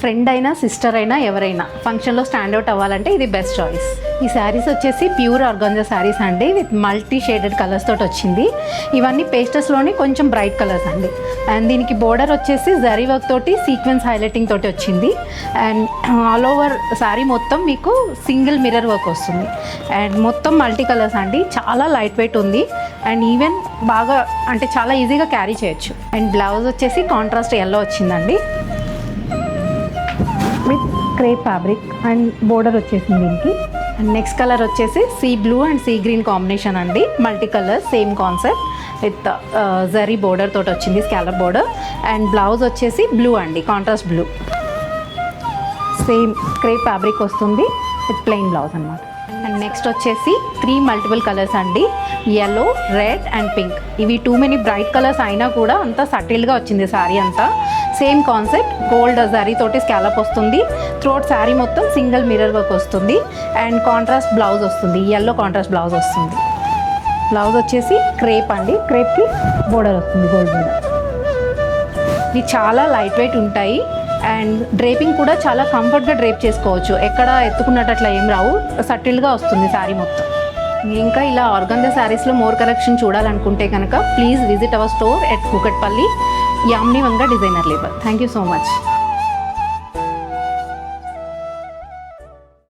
Friend అయినా sister అయినా ఎవరైనా ఫంక్షన్లో స్టాండ్అవుట్ అవ్వాలంటే ఇది బెస్ట్ చాయిస్. ఈ శారీస్ వచ్చేసి ప్యూర్ ఆర్గాంజా శారీస్ అండి, విత్ మల్టీ షేడెడ్ కలర్స్ తోటి వచ్చింది. ఇవన్నీ పేస్టల్స్లోని కొంచెం బ్రైట్ కలర్స్ అండి. అండ్ దీనికి బోర్డర్ వచ్చేసి జరీ వర్క్ తోటి సీక్వెన్స్ హైలైటింగ్ తోటి వచ్చింది. అండ్ ఆల్ ఓవర్ శారీ మొత్తం మీకు సింగిల్ మిర్రర్ వర్క్ వస్తుంది. అండ్ మొత్తం మల్టీ కలర్స్ అండి, చాలా లైట్ వెయిట్ ఉంది. అండ్ ఈవెన్ బాగా అంటే చాలా ఈజీగా క్యారీ చేయొచ్చు. అండ్ బ్లౌజ్ వచ్చేసి కాంట్రాస్ట్ ఎల్లో వచ్చిందండి with crepe fabric and border వచ్చేసింది దీనికి. అండ్ నెక్స్ట్ కలర్ వచ్చేసి sea blue and sea green combination అండి, multi colour same concept with zari border తోటి వచ్చింది, స్కాలప్ బోర్డర్. అండ్ బ్లౌజ్ వచ్చేసి బ్లూ అండి, contrast blue, same crepe fabric వస్తుంది విత్ ప్లెయిన్ బ్లౌజ్ అనమాట. అండ్ నెక్స్ట్ వచ్చేసి 3 మల్టిపుల్ కలర్స్ అండి, ఎల్లో, రెడ్ అండ్ పింక్. ఇవి టూ మెనీ బ్రైట్ కలర్స్ అయినా కూడా అంతా సటిల్గా వచ్చింది శారీ అంతా. సేమ్ కాన్సెప్ట్, గోల్డ్ జరీ తోటి స్కాలప్ వస్తుంది. త్రోట్ శారీ మొత్తం సింగిల్ మిర్రర్ వర్క్ వస్తుంది. అండ్ కాంట్రాస్ట్ బ్లౌజ్ వస్తుంది, ఎల్లో కాంట్రాస్ట్ బ్లౌజ్ వస్తుంది. బ్లౌజ్ వచ్చేసి క్రేప్ అండి, క్రేప్కి బోర్డర్ వస్తుంది, గోల్డ్ బోర్డర్. ఇవి చాలా లైట్ వెయిట్ ఉంటాయి. అండ్ డ్రేపింగ్ కూడా చాలా కంఫర్ట్గా డ్రేప్ చేసుకోవచ్చు, ఎక్కడ ఎత్తుకున్నట్టు అట్లా ఏం రావు, సటిల్గా వస్తుంది శారీ మొత్తం. ఇంకా ఇలా ఆర్గాంజా శారీస్లో మోర్ కలెక్షన్ చూడాలనుకుంటే కనుక please visit our store at Kukatpally, Yamini Vanga designer label. Thank you so much.